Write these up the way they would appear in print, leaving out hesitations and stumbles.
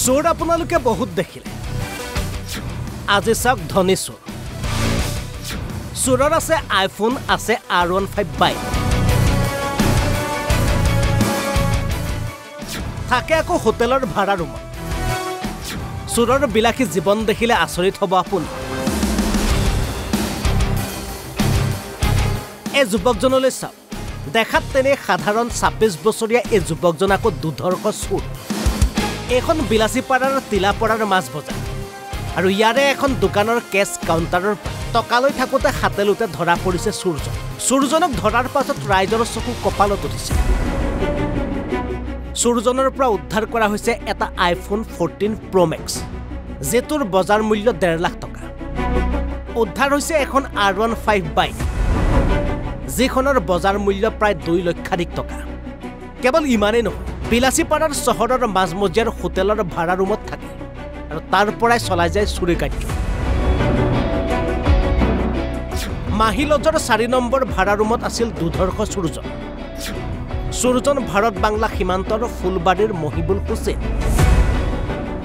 চোৰ আপোনালোকে বহুত দেখিলে আজি চাওক ধনী চোৰ চোৰৰ আছে আইফোন আছে R15 বাইক থাকে আকৌ হোটেলৰ ভাড়া ৰুমত চোৰৰ বিলাসী জীৱন দেখিলে আচৰিত হ'ব আপুনি এই যুৱকজনলৈ চাওক দেখাত তেনে সাধাৰণ 26 বছৰীয়া এই যুৱকজন আকৌ দুধৰ্ষ চোৰ এখন বিলাসীপাৰাৰ তিলাপাৰাৰ মাছ বজাৰ আৰু ইয়াৰে এখন দোকানৰ কেছ কাউণ্টাৰৰ টকালৈ থাকোতে হাতেলুতে ধৰা পৰিছে চোৰজনক ধৰাৰ পাছত ৰাইজৰ চকু কপালত উঠিছে চোৰজনৰ পৰা উদ্ধাৰ কৰা হৈছে এটা আইফোন 14 Pro Max যেটোৰ বজাৰ মূল্য 1.5 লাখ টকা উদ্ধাৰ হৈছে এখন R15 বাইক যিখনৰ বজাৰ মূল্য প্ৰায় 2 লক্ষাধিক টকা কেৱল ইমানেই নহয় বিলাসীপাৰাৰ চহৰৰ মাজমজিয়াৰ হোটেলৰ ভাড়া ৰুমত থাকে আৰু তাৰ পৰাই চলাই যায় চুৰি কাৰ্য মাহিলজৰ 4 নম্বৰ ভাড়া ৰুমত আছিল দুধৰ্ষ চোৰজন ভাৰত বাংলা সীমান্তৰ ফুলবাৰীৰ মহিবুল হুছেইন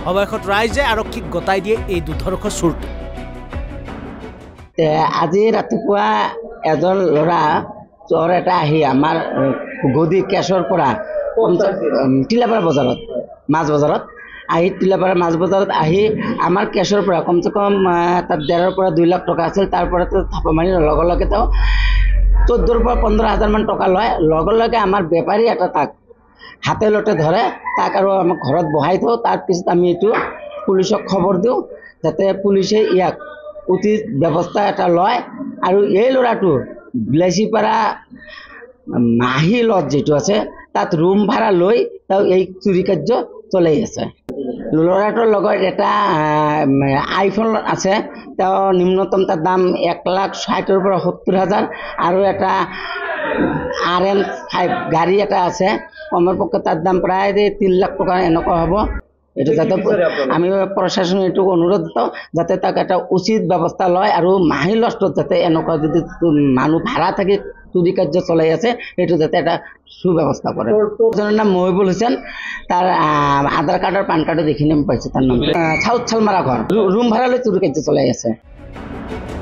অৱশেষত ৰাইজে আৰক্ষীক গতাই দিয়ে এই দুধৰ্ষ চোৰটো আজি ৰাতিপুৱা এজন ল'ৰা চোৰ এটা আহি আমাৰ গদি কেছৰ পৰা তিলাপাৰা বজাৰত মাছ বজাৰত আহি তিলাপাৰা মাছ বজাৰত আহি আমাৰ কেছৰ পৰা কমচে কম তাত 1.5 পৰা 2 লাখ টকা আছিল তাৰ পৰা থাপ মাৰি লগে লগে তেওঁ 14 পৰা 15,000 মান টকা লয় লগে লগে আমাৰ বেপাৰী এটা তাক হাতে লতে ধৰে তাক আৰু আমাক ঘৰত বহাই থওঁ তাৰ পিছত আমি এইটো পুলিচক খবৰ দিওঁ যাতে পুলিচে ইয়াক উচিত ব্যৱস্থা এটা লয় আৰু এই ল'ৰাটো বিলাসীপাৰা মাহিলত যেটো আছে তাত ৰুম ভাড়া লৈ তেওঁ এই চুৰি কাৰ্য চলাই আছে ল'ৰাটোৰ লগত এটা আইফোন আছে তেওঁ নিম্নতম তাৰ দাম 1,60,000 পৰা 70,000 আৰু এটা RM5 গাড়ী এটা আছে কমৰ পক্ষে তাৰ দাম প্ৰায় 3 লাখ টকা এনেকুৱা হ'ব এটা যাতে আমি প্ৰশাসনে এইটো অনুৰোধ কৰোঁ যাতে তাক এটা উচিত ব্যৱস্থা লয় আৰু মাহিলষ্টত যাতে এনেকুৱা যদি মানুহ ভাড়া থাকি চুৰি কাৰ্য চলাই আছে এইটো যাতে এটা সুব্যৱস্থা কৰে জনৰ নাম মহিবুল হুছেইন তাৰ আধাৰ কাৰ্ডৰ পান কাৰ্ডৰ দেখিনে পাইছে তাৰ নাম সাউথ চালমাৰা ঘৰ ৰুম ভাড়া লৈ চুৰি কাৰ্য চলাই আছে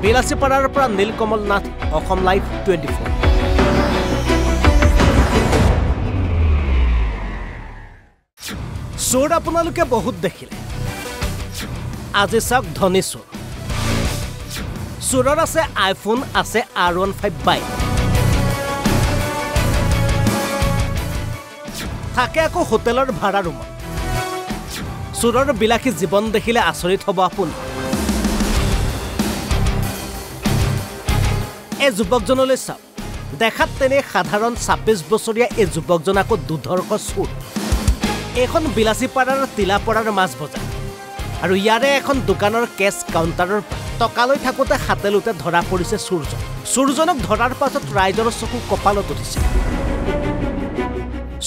বিলাসীপাৰাৰ পৰা নীলকমল নাথ অসম লাইভ 24 চোৰ আপোনালোকে বহুত দেখিলে আজি চাওক ধনী চোৰৰ আছে আইফোন আছে R15 বাইক থাকে আকৌ হোটেলৰ ভাড়া ৰুমত চোৰৰ বিলাসী জীৱন দেখিলে আচৰিত হ'ব আপুনি এই যুৱকজনলৈ চাওক দেখাত তেনে সাধাৰণ 26 বছৰীয়া এই যুৱকজন আকৌ দুধৰ্ষ চোৰ এখন বিলাসীপাৰাৰ তিলাপাৰাৰ মাছ বজাৰ আৰু ইয়াৰে এখন দোকানৰ কেছ কাউণ্টাৰৰ টকালৈ থাকোতে হাতেলুতে ধৰা পৰিছে চোৰজনক ধৰাৰ পাছত ৰাইজৰ চকু কপালত উঠিছে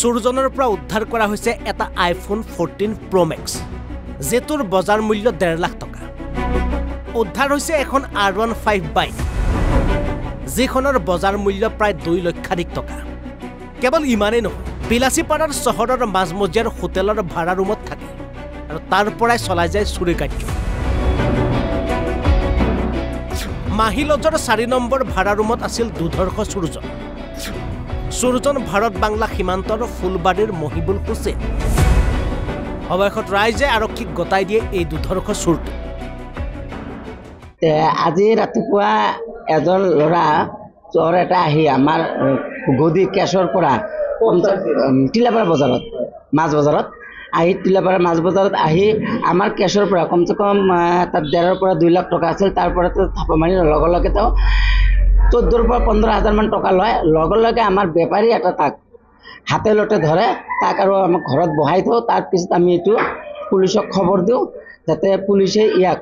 চোৰজনৰ পৰা উদ্ধাৰ কৰা হৈছে এটা আইফোন 14 Pro Max যেটোৰ বজাৰ মূল্য 1.5 লাখ টকা উদ্ধাৰ হৈছে এখন R15 বাইক যিখনৰ বজাৰ মূল্য প্ৰায় 2 লক্ষাধিক টকা কেৱল ইমানেই নহয় বিলাসীপাৰাৰ চহৰৰ মাজমজিয়াৰ হোটেলৰ ভাড়া ৰুমত থাকে আৰু তাৰ পৰাই চলাই যায় চুৰি কাৰ্য মাহিলজৰ 4 নম্বৰ ভাড়া ৰুমত আছিল দুধৰ্ষ চোৰজন ভাৰত বাংলা সীমান্তৰ ফুলবাৰীৰ মহিবুল হুছেইন অৱশেষত ৰাইজে আৰক্ষীক গতাই দিয়ে এই দুধৰ্ষ চোৰটো আজি ৰাতিপুৱা এজন ল'ৰা চোৰ এটা আহি আমাৰ গদি কেছৰ পৰা তিলাপাৰা বজাৰত মাছ বজাৰত আহি তিলাপাৰা মাছ বজাৰত আহি আমাৰ কেছৰ পৰা কমচে কম তাত 1.5 পৰা 2 লাখ টকা আছিল তাৰ পৰা থাপ মাৰি লগে লগে তেওঁ 14 পৰা 15,000 মান টকা লয় লগে লগে আমাৰ বেপাৰী এটা তাক হাতে লতে ধৰে তাক আৰু আমাক ঘৰত বহাই থওঁ তাৰ পিছত আমি এইটো পুলিচক খবৰ দিওঁ যাতে পুলিচে ইয়াক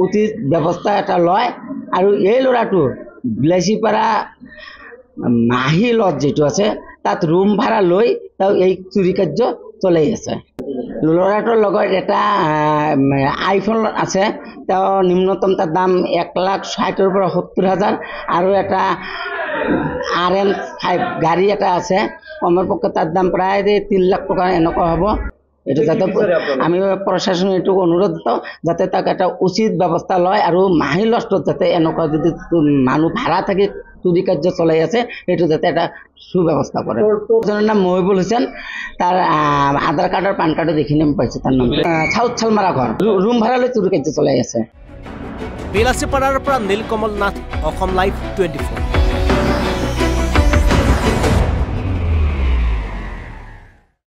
উচিত ব্যৱস্থা এটা লয় আৰু এই ল'ৰাটো বিলাসীপাৰা মাহিলত যেটো আছে তাত ৰুম ভাড়া লৈ তেওঁ এই চুৰি কাৰ্য চলাই আছে ল'ৰাটোৰ লগত এটা আইফোন আছে তেওঁ নিম্নতম তাৰ দাম 1,60,000 পৰা 70,000 আৰু এটা RM5 গাড়ী এটা আছে কমৰ পক্ষে তাৰ দাম প্ৰায় 3 লাখ টকা এনেকুৱা হ'ব এইটো যাতে আমি প্ৰশাসনে এইটো অনুৰোধ যাতে তাক এটা উচিত ব্যৱস্থা লয় আৰু মাহিলী লষ্টত যাতে এনেকুৱা যদি মানুহ ভাড়া থাকি চুৰি কাৰ্য চলাই আছে সেইটো যাতে এটা সুব্যৱস্থা কৰে। এজনৰ নাম মহিবুল হুছেইন, তাৰ আধাৰ কাৰ্ড আৰু পান কাৰ্ডত এইখিনি আমি পাইছোঁ তাৰ নাম। চাউথ চালমাৰা ঘৰ, ৰুম ভাড়া লৈ চুৰি কাৰ্য চলাই আছে। বিলাসীপাৰাৰ পৰা নীলকমল নাথ, অসম লাইভ 24।